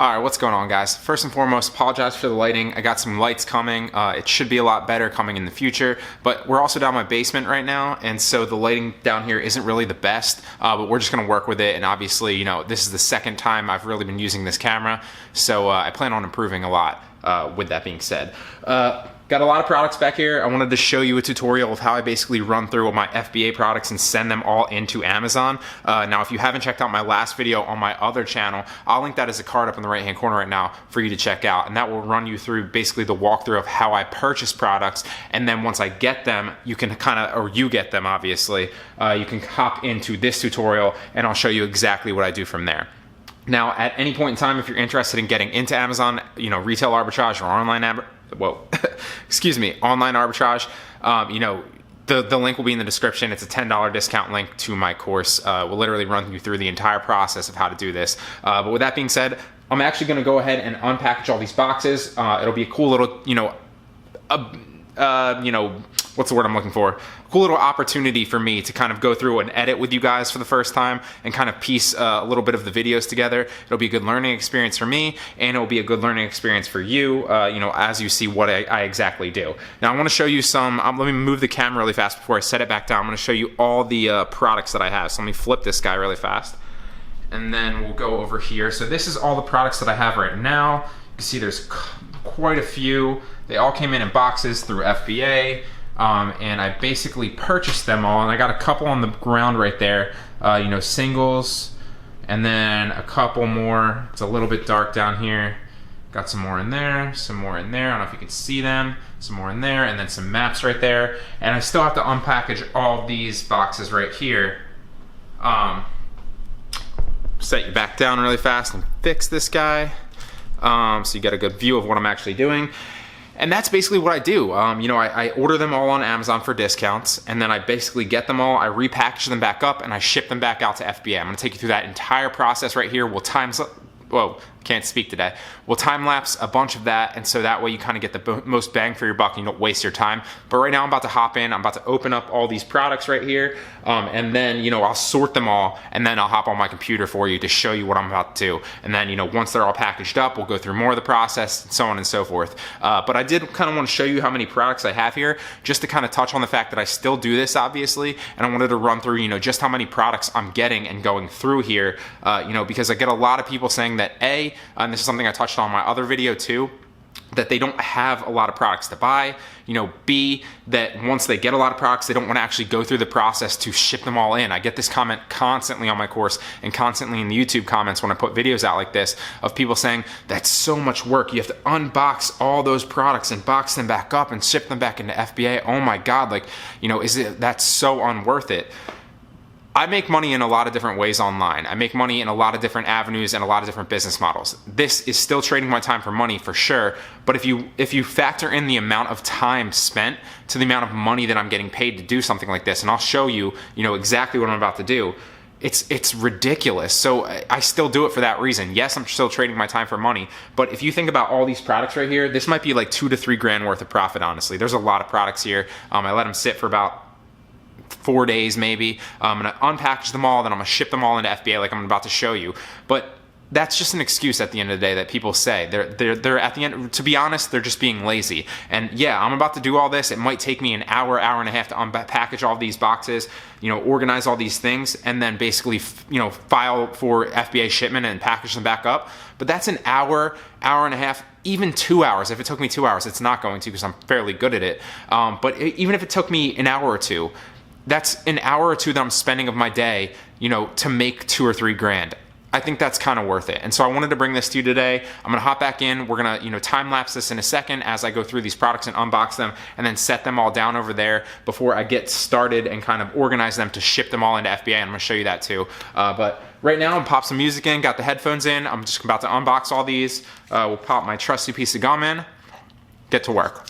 Alright, what's going on, guys? First and foremost, apologize for the lighting. I got some lights coming. It should be a lot better coming in the future, but we're also down my basement right now, and so the lighting down here isn't really the best, but we're just gonna work with it. And obviously, you know, this is the second time I've really been using this camera, so I plan on improving a lot, with that being said. Got a lot of products back here. I wanted to show you a tutorial of how I basically run through all my FBA products and send them all into Amazon. Now, if you haven't checked out my last video on my other channel, I'll link that as a card up in the right-hand corner right now for you to check out. And that will run you through basically the walkthrough of how I purchase products. And then once I get them, you can you get them, obviously, you can hop into this tutorial and I'll show you exactly what I do from there. Now, at any point in time, if you're interested in getting into Amazon, you know, retail arbitrage or online online arbitrage, you know, the link will be in the description. It's a $10 discount link to my course. We'll literally run you through the entire process of how to do this. But with that being said, I'm actually going to go ahead and unpackage all these boxes. It'll be a cool little, what's the word I'm looking for? Cool little opportunity for me to kind of go through and edit with you guys for the first time and kind of piece a little bit of the videos together. It'll be a good learning experience for me, and it'll be a good learning experience for you, as you see what I exactly do. Now I want to show you some, let me move the camera really fast before I set it back down. I'm going to show you all the products that I have. So let me flip this guy really fast, and then we'll go over here. So this is all the products that I have right now. You can see there's quite a few. They all came in boxes through FBA. And I basically purchased them all, and I got a couple on the ground right there, singles, and then a couple more. It's a little bit dark down here. Got some more in there, some more in there. I don't know if you can see them. Some more in there, and then some maps right there. And I still have to unpackage all these boxes right here. Set you back down really fast and fix this guy, so you get a good view of what I'm actually doing. And that's basically what I do. I order them all on Amazon for discounts, and then I basically get them all, I repackage them back up, and I ship them back out to FBA. I'm gonna take you through that entire process right here. Can't speak today. We'll time lapse a bunch of that, and so that way you kind of get the most bang for your buck and you don't waste your time. But right now I'm about to hop in, I'm about to open up all these products right here, and then I'll sort them all, and then I'll hop on my computer for you to show you what I'm about to do. And then once they're all packaged up, we'll go through more of the process, and so on and so forth. But I did kind of want to show you how many products I have here, just to kind of touch on the fact that I still do this, obviously, and I wanted to run through just how many products I'm getting and going through here, because I get a lot of people saying that and this is something I touched on in my other video too, that they don't have a lot of products to buy. B, that once they get a lot of products, they don't want to actually go through the process to ship them all in. I get this comment constantly on my course and constantly in the YouTube comments when I put videos out like this, of people saying, that's so much work. You have to unbox all those products and box them back up and ship them back into FBA. Oh my God, that's so unworth it. I make money in a lot of different ways online. I make money in a lot of different avenues and a lot of different business models. This is still trading my time for money for sure, but if you factor in the amount of time spent to the amount of money that I'm getting paid to do something like this, and I'll show you, exactly what I'm about to do, it's ridiculous. So I still do it for that reason. Yes, I'm still trading my time for money, but if you think about all these products right here, this might be like $2 to $3 grand worth of profit, honestly. There's a lot of products here. I let them sit for about 4 days maybe. I'm gonna unpackage them all, then I'm gonna ship them all into FBA like I'm about to show you. But that's just an excuse at the end of the day that people say. They're at the end, to be honest, they're just being lazy. And yeah, I'm about to do all this. It might take me an hour and a half to unpackage all these boxes, organize all these things, and then basically, file for FBA shipment and package them back up. But that's an hour and a half, even 2 hours. If it took me 2 hours, it's not going to, because I'm fairly good at it. But even if it took me an hour or two, that's an hour or two that I'm spending of my day, to make 2 or 3 grand. I think that's kind of worth it. And so I wanted to bring this to you today. I'm gonna hop back in. We're gonna, time lapse this in a second as I go through these products and unbox them, and then set them all down over there before I get started and kind of organize them to ship them all into FBA. And I'm gonna show you that too. But right now, I'm gonna pop some music in, got the headphones in. I'm just about to unbox all these. We'll pop my trusty piece of gum in, get to work.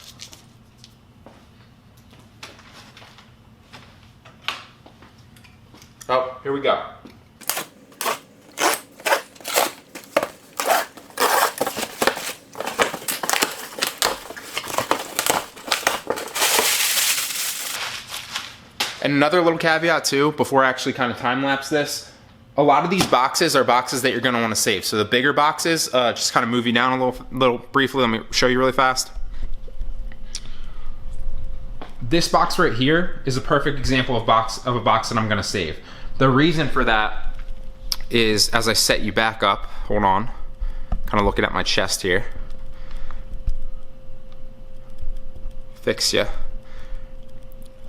Oh, here we go. And another little caveat too, before I actually kind of time lapse this, a lot of these boxes are boxes that you're going to want to save. So the bigger boxes, just kind of move you down a little briefly. Let me show you really fast. This box right here is a perfect example of a box that I'm going to save. The reason for that is, as I set you back up, hold on, kind of looking at my chest here. Fix you.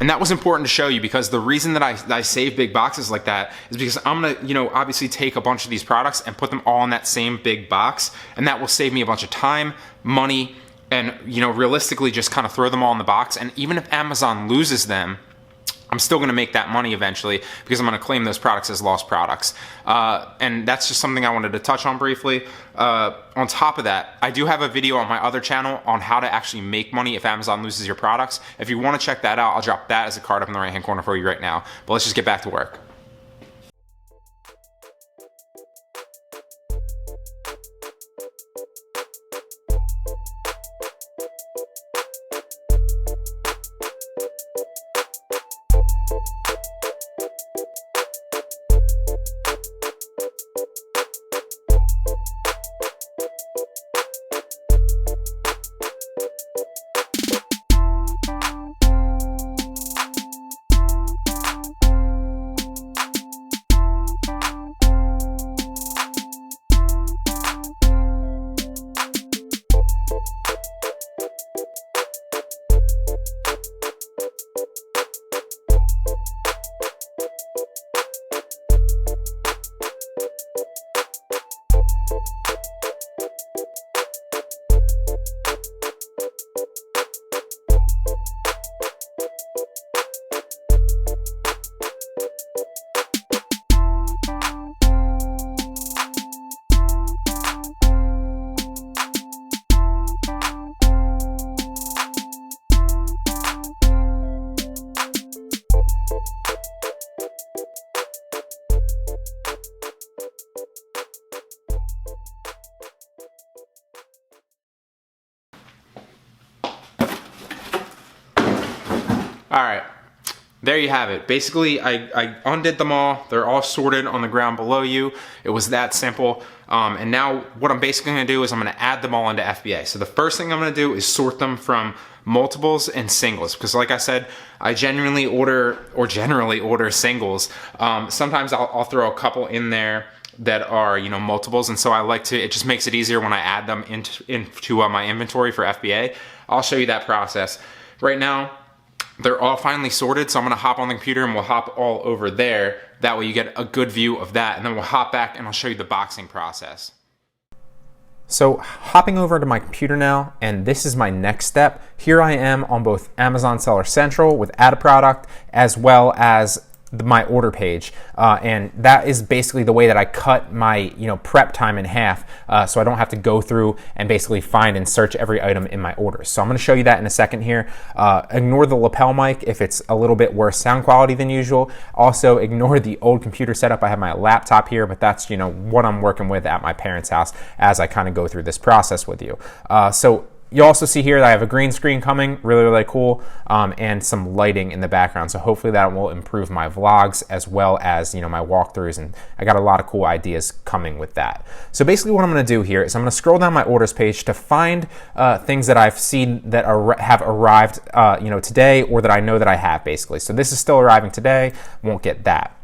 And that was important to show you, because the reason that I save big boxes like that is because I'm gonna, obviously take a bunch of these products and put them all in that same big box, and that will save me a bunch of time, money, and realistically just kind of throw them all in the box. And even if Amazon loses them, I'm still gonna make that money eventually, because I'm gonna claim those products as lost products. And that's just something I wanted to touch on briefly. On top of that, I do have a video on my other channel on how to actually make money if Amazon loses your products. If you wanna check that out, I'll drop that as a card up in the right-hand corner for you right now. But let's just get back to work. All right, there you have it. Basically, I undid them all. They're all sorted on the ground below you. It was that simple. And now what I'm basically gonna do is I'm gonna add them all into FBA. So the first thing I'm gonna do is sort them from multiples and singles, because like I said, I generally order singles. Sometimes I'll throw a couple in there that are multiples, and so I like to, it just makes it easier when I add them into my inventory for FBA. I'll show you that process. Right now, they're all finally sorted, so I'm gonna hop on the computer and we'll hop all over there. That way you get a good view of that, and then we'll hop back and I'll show you the boxing process. So hopping over to my computer now, and this is my next step. Here I am on both Amazon Seller Central with Add a Product, as well as my order page, and that is basically the way that I cut my prep time in half, so I don't have to go through and basically find and search every item in my orders. So I'm going to show you that in a second here. Ignore the lapel mic if it's a little bit worse sound quality than usual. Also ignore the old computer setup. I have my laptop here, but that's what I'm working with at my parents' house as I kind of go through this process with you. So you also see here that I have a green screen coming, really cool, and some lighting in the background. So hopefully that will improve my vlogs as well as my walkthroughs, and I got a lot of cool ideas coming with that. So basically what I'm gonna do here is I'm gonna scroll down my orders page to find things that I've seen that have arrived today, or that I know that I have basically. So this is still arriving today, won't get that.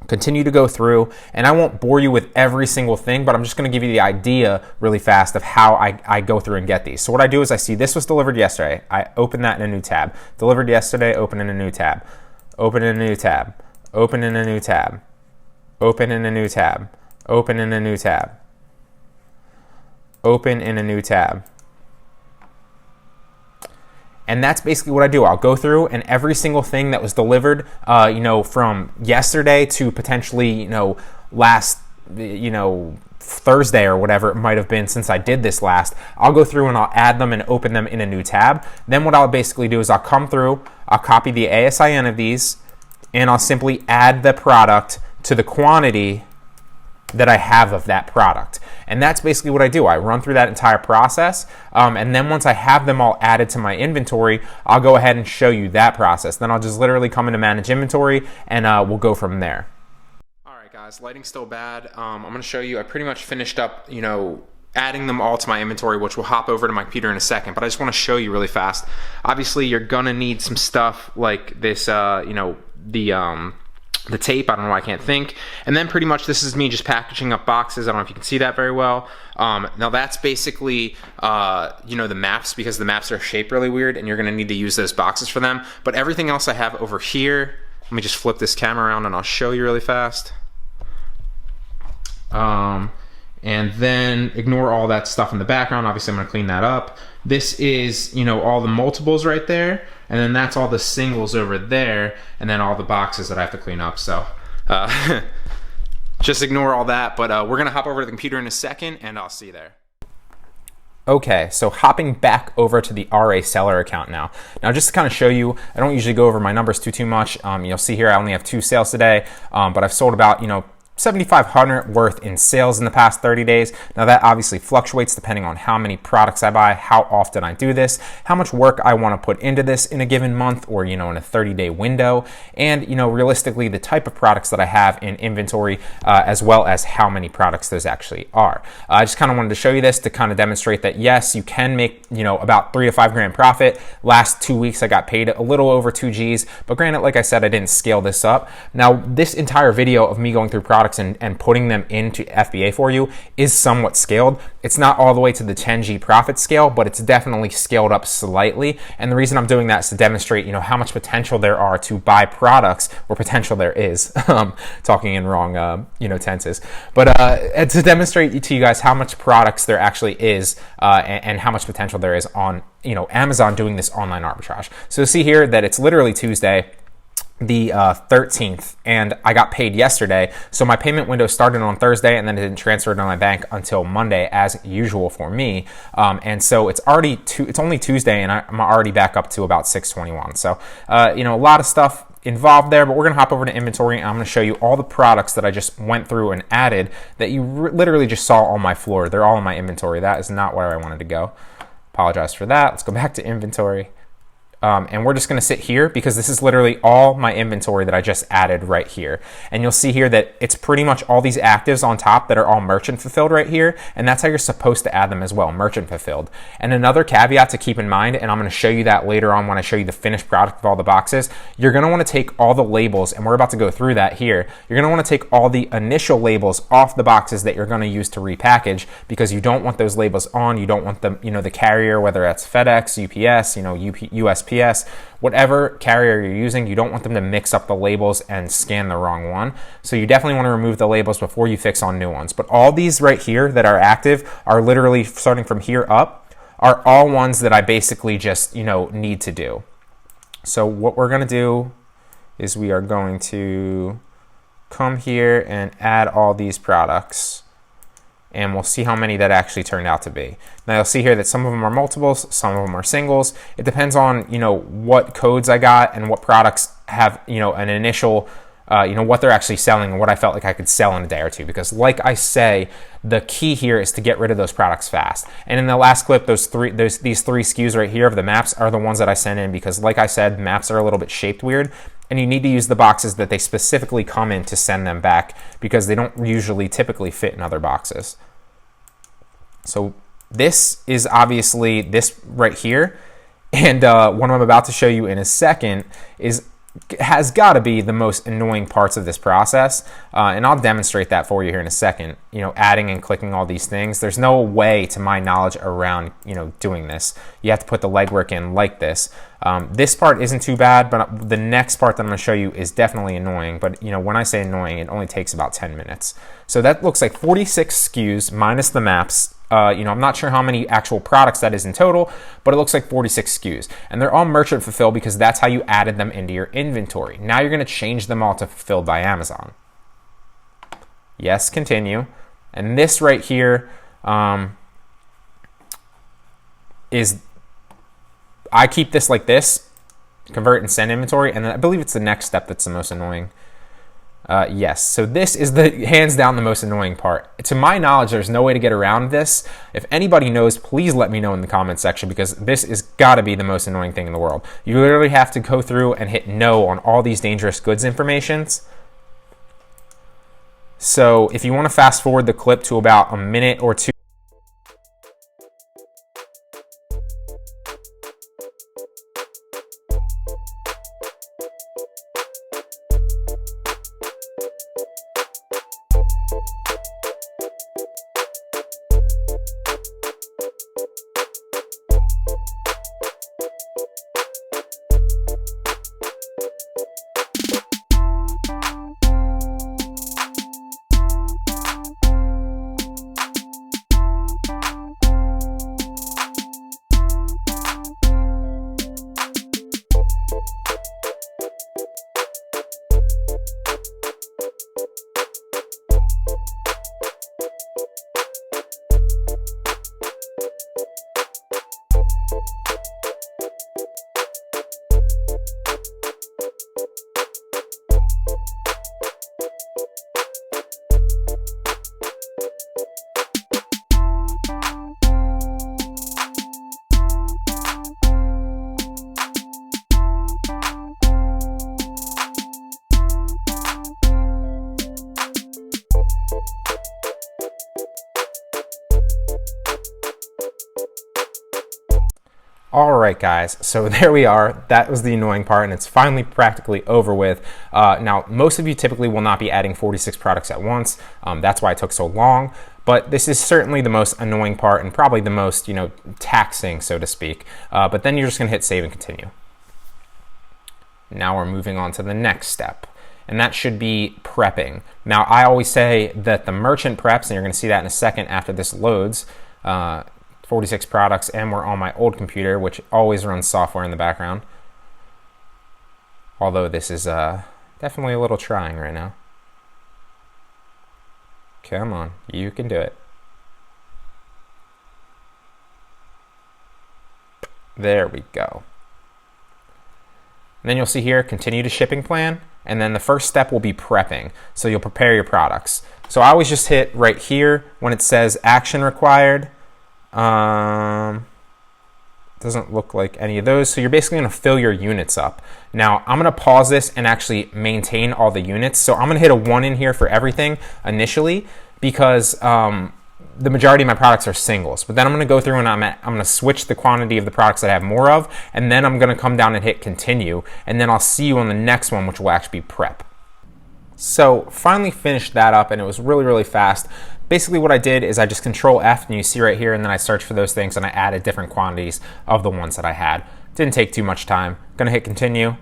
Continue to go through, and I won't bore you with every single thing, but I'm just going to give you the idea really fast of how I go through and get these. So what I do is I see this was delivered yesterday. I open that in a new tab. Delivered yesterday, open in a new tab. Open in a new tab. Open in a new tab. Open in a new tab. Open in a new tab. Open in a new tab. And that's basically what I do. I'll go through, and every single thing that was delivered, from yesterday to potentially, last, Thursday or whatever it might have been since I did this last, I'll go through and I'll add them and open them in a new tab. Then what I'll basically do is I'll come through, I'll copy the ASIN of these, and I'll simply add the product to the quantity that I have of that product. And that's basically what I do. I run through that entire process, and then once I have them all added to my inventory, I'll go ahead and show you that process. Then I'll just literally come into manage inventory, and we'll go from there. All right guys, lighting's still bad. I'm gonna show you, I pretty much finished up, you know, adding them all to my inventory, which we'll hop over to my computer in a second, but I just wanna show you really fast. Obviously, you're gonna need some stuff like this, you know, the tape, I don't know why I can't think. And then pretty much this is me just packaging up boxes. I don't know if you can see that very well. Now that's basically, you know, the maps, because the maps are shaped really weird and you're gonna need to use those boxes for them. But everything else I have over here, let me just flip this camera around and I'll show you really fast. And then ignore all that stuff in the background. Obviously I'm gonna clean that up. This is, you know, all the multiples right there. And then that's all the singles over there. And then all the boxes that I have to clean up. So just ignore all that. But we're gonna hop over to the computer in a second and I'll see you there. Okay, so hopping back over to the RA seller account now. Now just to kind of show you, I don't usually go over my numbers too much. You'll see here I only have 2 sales today, but I've sold about, you know, $7,500 worth in sales in the past 30 days. Now that obviously fluctuates depending on how many products I buy, how often I do this, how much work I want to put into this in a given month or, you know, in a 30-day window, and, you know, realistically the type of products that I have in inventory, as well as how many products those actually are. I just kind of wanted to show you this to kind of demonstrate that yes, you can make, you know, about 3 to 5 grand profit. Last 2 weeks I got paid a little over 2 G's, but granted, like I said, I didn't scale this up. Now this entire video of me going through products and putting them into FBA for you is somewhat scaled. It's not all the way to the 10G profit scale, but it's definitely scaled up slightly. And the reason I'm doing that is to demonstrate, you know, how much potential there are to buy products, or potential there is, talking in wrong, you know, tenses. But to demonstrate to you guys how much products there actually is, and how much potential there is on, you know, Amazon doing this online arbitrage. So see here that it's literally Tuesday, the 13th, and I got paid yesterday. So my payment window started on Thursday and then it didn't transfer to my bank until Monday, as usual for me. And so it's only Tuesday and I'm already back up to about 621. So, you know, a lot of stuff involved there, but we're gonna hop over to inventory and I'm gonna show you all the products that I just went through and added that you literally just saw on my floor. They're all in my inventory. That is not where I wanted to go. Apologize for that. Let's go back to inventory. And we're just gonna sit here because this is literally all my inventory that I just added right here. And you'll see here that it's pretty much all these actives on top that are all merchant fulfilled right here. And that's how you're supposed to add them as well, merchant fulfilled. And another caveat to keep in mind, and I'm gonna show you that later on when I show you the finished product of all the boxes, you're gonna wanna take all the labels, and we're about to go through that here. You're gonna wanna take all the initial labels off the boxes that you're gonna use to repackage, because you don't want those labels on. You don't want them, you know, the carrier, whether that's FedEx, UPS, you know, USPS, whatever carrier you're using, you don't want them to mix up the labels and scan the wrong one. So you definitely want to remove the labels before you fix on new ones. But all these right here that are active are literally starting from here up, are all ones that I basically just, you know, need to do. So what we're going to do is we are going to come here and add all these products, and we'll see how many that actually turned out to be. Now you'll see here that some of them are multiples, some of them are singles. It depends on, you know, what codes I got and what products have, you know, an initial, you know, what they're actually selling and what I felt like I could sell in a day or two. Because like I say, the key here is to get rid of those products fast. And in the last clip, these three SKUs right here of the maps are the ones that I sent in, because like I said, maps are a little bit shaped weird. And you need to use the boxes that they specifically come in to send them back, because they don't usually typically fit in other boxes. So this is obviously this right here. And what I'm about to show you in a second has got to be the most annoying parts of this process. And I'll demonstrate that for you here in a second. You know, adding and clicking all these things. There's no way, to my knowledge, around, you know, doing this. You have to put the legwork in like this. This part isn't too bad, but the next part that I'm going to show you is definitely annoying. But, you know, when I say annoying, it only takes about 10 minutes. So that looks like 46 SKUs minus the maps. You know, I'm not sure how many actual products that is in total, but it looks like 46 SKUs. And they're all merchant fulfilled because that's how you added them into your inventory. Now you're going to change them all to fulfilled by Amazon. Yes, continue. And this right here is, I keep this like this, convert and send inventory, and then I believe it's the next step that's the most annoying. Yes, so this is the hands down the most annoying part. To my knowledge, there's no way to get around this. If anybody knows, please let me know in the comment section, because this is gotta be the most annoying thing in the world. You literally have to go through and hit no on all these dangerous goods informations. So if you want to fast forward the clip to about a minute or two. All right, guys, so there we are. That was the annoying part, and it's finally practically over with. Now, most of you typically will not be adding 46 products at once. That's why it took so long, but this is certainly the most annoying part and probably the most, taxing, so to speak. But then you're just gonna hit save and continue. Now we're moving on to the next step, and that should be prepping. Now, I always say that the merchant preps, and you're gonna see that in a second after this loads, 46 products, and we're on my old computer, which always runs software in the background. Although this is definitely a little trying right now. Come on, you can do it. There we go. And then you'll see here, continue to shipping plan, and then the first step will be prepping. So you'll prepare your products. So I always just hit right here when it says action required. Doesn't look like any of those. So you're basically going to fill your units up. Now I'm going to pause this and actually maintain all the units. So I'm going to hit a 1 in here for everything initially because the majority of my products are singles. But then I'm going to go through and I'm going to switch the quantity of the products that I have more of, and then I'm going to come down and hit continue, and then I'll see you on the next one, which will actually be prep. So finally finished that up, and it was really, really fast. Basically what I did is I just control F, and you see right here, and then I search for those things and I added different quantities of the ones that I had. Didn't take too much time. Gonna hit continue,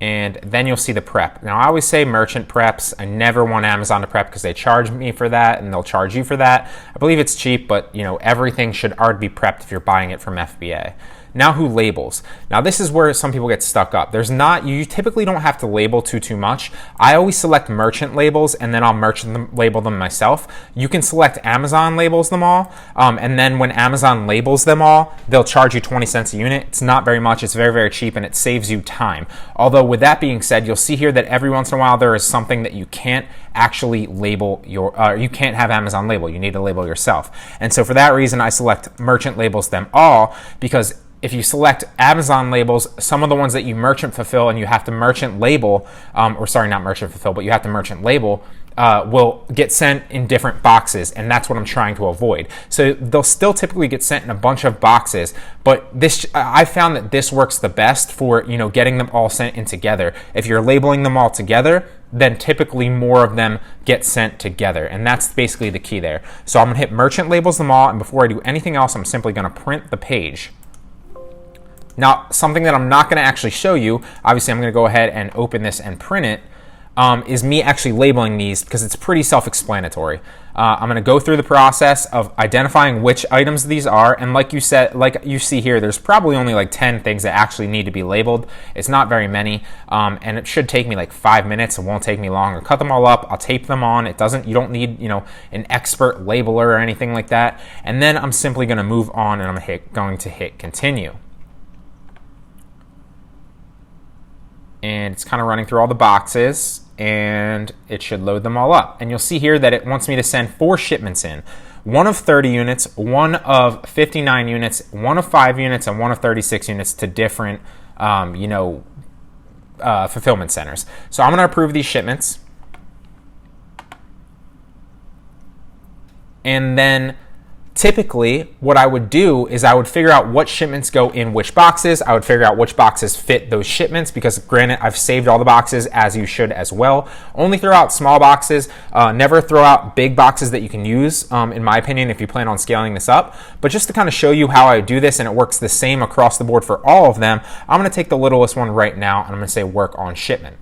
and then you'll see the prep. Now I always say merchant preps. I never want Amazon to prep because they charge me for that and they'll charge you for that. I believe it's cheap, but everything should already be prepped if you're buying it from FBA. Now who labels? Now this is where some people get stuck up. You typically don't have to label too much. I always select merchant labels and then I'll label them myself. You can select Amazon labels them all, and then when Amazon labels them all, they'll charge you 20 cents a unit. It's not very much, it's very, very cheap, and it saves you time. Although with that being said, you'll see here that every once in a while there is something that you can't actually label you can't have Amazon label. You need to label yourself. And so for that reason, I select merchant labels them all, because if you select Amazon labels, some of the ones that you merchant fulfill and you have to merchant label, or sorry, not merchant fulfill, but you have to merchant label, will get sent in different boxes, and that's what I'm trying to avoid. So they'll still typically get sent in a bunch of boxes, but I found that this works the best for getting them all sent in together. If you're labeling them all together, then typically more of them get sent together, and that's basically the key there. So I'm gonna hit merchant labels them all, and before I do anything else, I'm simply gonna print the page. Now, something that I'm not going to actually show you, obviously I'm going to go ahead and open this and print it, is me actually labeling these, because it's pretty self-explanatory. I'm going to go through the process of identifying which items these are, and like you see here, there's probably only like 10 things that actually need to be labeled. It's not very many, and it should take me like 5 minutes. It won't take me long. I'll cut them all up. I'll tape them on. You don't need an expert labeler or anything like that. And then I'm simply going to move on, and I'm going to hit continue. And it's kind of running through all the boxes, and it should load them all up. And you'll see here that it wants me to send 4 shipments in. One of 30 units, one of 59 units, one of 5 units, and one of 36 units to different fulfillment centers. So I'm going to approve these shipments. And then typically what I would do is I would figure out what shipments go in which boxes. I would figure out which boxes fit those shipments, because granted, I've saved all the boxes, as you should as well. Only throw out small boxes. Never throw out big boxes that you can use, in my opinion, if you plan on scaling this up. But just to kind of show you how I do this, and it works the same across the board for all of them, I'm going to take the littlest one right now, and I'm going to say work on shipment.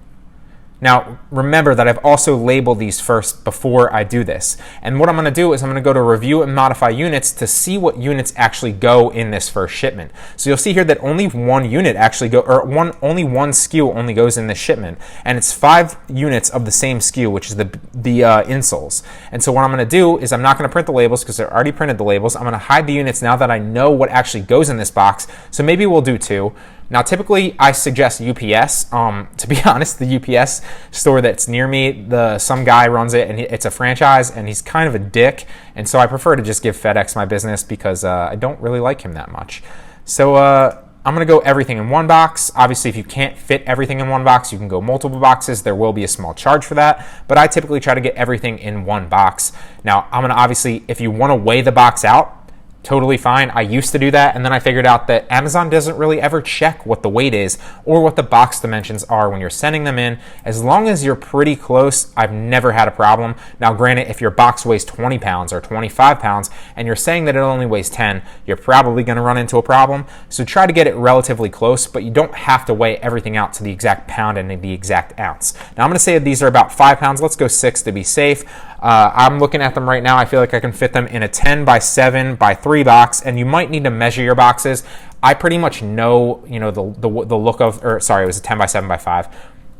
Now, remember that I've also labeled these first before I do this. And what I'm going to do is I'm going to go to review and modify units to see what units actually go in this first shipment. So you'll see here that only one unit actually only one SKU only goes in this shipment. And it's 5 units of the same SKU, which is the insoles. And so what I'm going to do is I'm not going to print the labels because I already printed the labels. I'm going to hide the units now that I know what actually goes in this box. So maybe we'll do 2. Now, typically, I suggest UPS. To be honest, the UPS store that's near me, some guy runs it, and it's a franchise, and he's kind of a dick. And so I prefer to just give FedEx my business because I don't really like him that much. So I'm going to go everything in one box. Obviously, if you can't fit everything in one box, you can go multiple boxes. There will be a small charge for that, but I typically try to get everything in one box. Now, I'm going to obviously, if you want to weigh the box out, totally fine. I used to do that, and then I figured out that Amazon doesn't really ever check what the weight is or what the box dimensions are when you're sending them in. As long as you're pretty close, I've never had a problem. Now, granted, if your box weighs 20 pounds or 25 pounds and you're saying that it only weighs 10, you're probably going to run into a problem. So try to get it relatively close, but you don't have to weigh everything out to the exact pound and the exact ounce. Now, I'm going to say these are about 5 pounds. Let's go 6 to be safe. I'm looking at them right now. I feel like I can fit them in a 10 by 7 by 3 box, and you might need to measure your boxes. I pretty much know, the look of, it was a 10 by 7 by 5.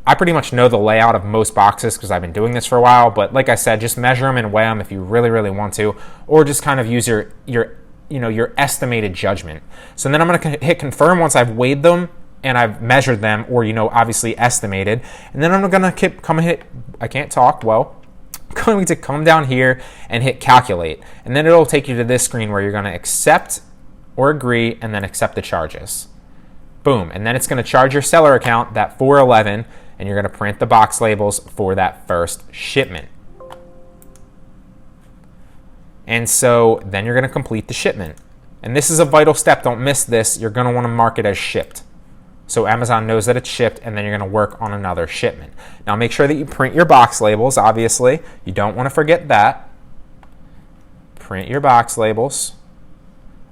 I pretty much know the layout of most boxes because I've been doing this for a while. But like I said, just measure them and weigh them if you really, really want to, or just kind of use your estimated judgment. So then I'm going to hit confirm once I've weighed them and I've measured them, or obviously estimated. And then I'm going to going to come down here and hit calculate, and then it'll take you to this screen where you're going to accept or agree and then accept the charges. Boom. And then it's going to charge your seller account that $4.11, and you're going to print the box labels for that first shipment. And so then you're going to complete the shipment. And this is a vital step. Don't miss this. You're going to want to mark it as shipped, so Amazon knows that it's shipped, and then you're going to work on another shipment. Now, make sure that you print your box labels, obviously. You don't want to forget that. Print your box labels.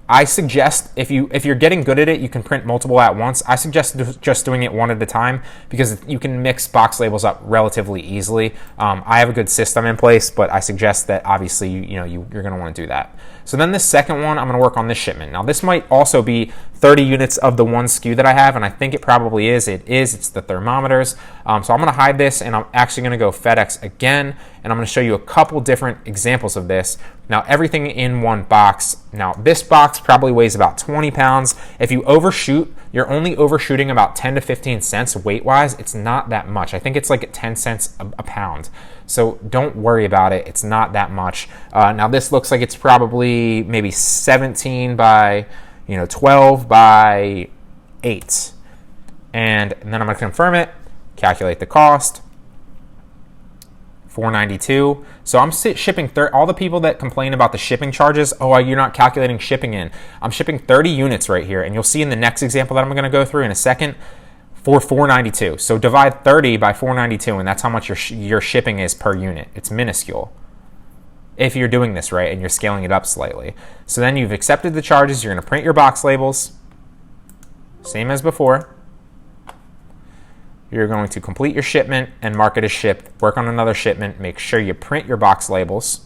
I suggest, if you're getting good at it, you can print multiple at once. I suggest just doing it one at a time because you can mix box labels up relatively easily. I have a good system in place, but I suggest that obviously you're going to want to do that. So then this second one, I'm going to work on this shipment. Now, this might also be 30 units of the one SKU that I have, and I think it probably is. It's the thermometers. So I'm going to hide this, and I'm actually going to go FedEx again, and I'm going to show you a couple different examples of this. Now, everything in one box. Now, this box probably weighs about 20 pounds. If you overshoot, you're only overshooting about 10 to 15 cents weight-wise. It's not that much. I think it's like 10 cents a pound. So don't worry about it. It's not that much. Now, this looks like it's probably maybe 17 by 12 by 8. And then I'm going to confirm it, calculate the cost. $4.92. So I'm shipping all the people that complain about the shipping charges. Oh, you're not calculating shipping in. I'm shipping 30 units right here, and you'll see in the next example that I'm going to go through in a second for $4.92. So divide 30 by $4.92, and that's how much your shipping is per unit. It's minuscule if you're doing this right and you're scaling it up slightly. So then you've accepted the charges. You're going to print your box labels, same as before. You're going to complete your shipment and mark it as shipped. Work on another shipment. Make sure you print your box labels.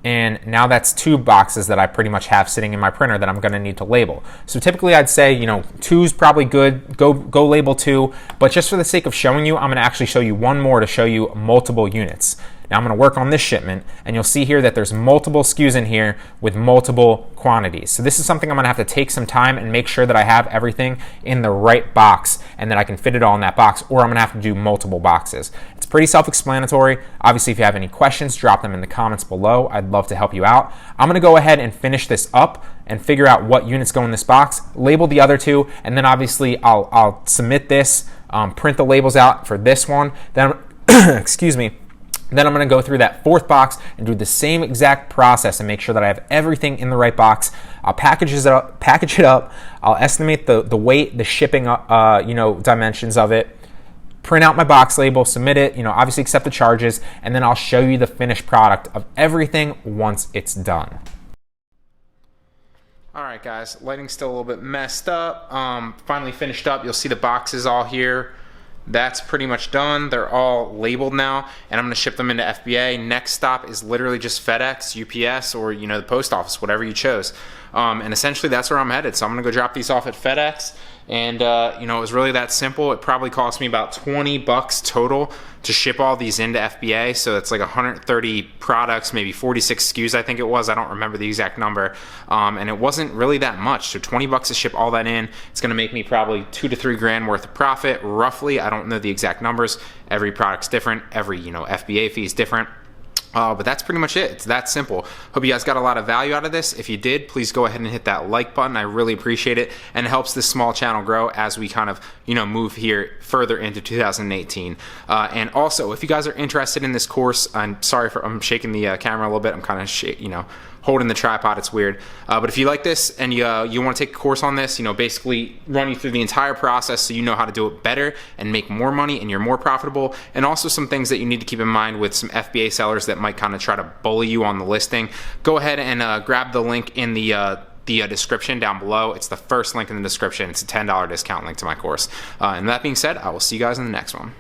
And now that's 2 boxes that I pretty much have sitting in my printer that I'm going to need to label. So typically I'd say, 2's probably good. Go label 2. But just for the sake of showing you, I'm going to actually show you one more to show you multiple units. Now I'm going to work on this shipment, and you'll see here that there's multiple SKUs in here with multiple quantities. So this is something I'm going to have to take some time and make sure that I have everything in the right box and that I can fit it all in that box, or I'm going to have to do multiple boxes. It's pretty self-explanatory. Obviously, if you have any questions, drop them in the comments below. I'd love to help you out. I'm going to go ahead and finish this up, and figure out what units go in this box, label the other two, and then obviously I'll submit this, print the labels out for this one. Then, excuse me. Then I'm going to go through that fourth box and do the same exact process and make sure that I have everything in the right box. I'll package it up. I'll estimate the weight, the shipping, dimensions of it. Print out my box label, submit it, obviously accept the charges, and then I'll show you the finished product of everything once it's done. All right, guys, lighting's still a little bit messed up. Finally finished up. You'll see the boxes all here. That's pretty much done. They're all labeled now, and I'm gonna ship them into FBA. Next stop is literally just FedEx, UPS, or the post office, whatever you chose. And essentially that's where I'm headed. So I'm gonna go drop these off at FedEx. And it was really that simple. It probably cost me about $20 total to ship all these into FBA. So it's like 130 products, maybe 46 SKUs, I think it was. I don't remember the exact number. And it wasn't really that much. So $20 to ship all that in. It's going to make me probably $2 to $3 grand worth of profit, roughly. I don't know the exact numbers. Every product's different. Every FBA fee is different. But that's pretty much it. It's that simple. Hope you guys got a lot of value out of this. If you did, please go ahead and hit that like button. I really appreciate it, and it helps this small channel grow as we kind of move here further into 2018. And also, if you guys are interested in this course, I'm sorry for I'm shaking the camera a little bit. I'm kind of holding the tripod. It's weird. But if you like this and you want to take a course on this, basically run you through the entire process so you know how to do it better and make more money and you're more profitable, and also some things that you need to keep in mind with some FBA sellers that might kind of try to bully you on the listing, go ahead and grab the link in the description down below. It's the first link in the description. It's a $10 discount link to my course. And that being said, I will see you guys in the next one.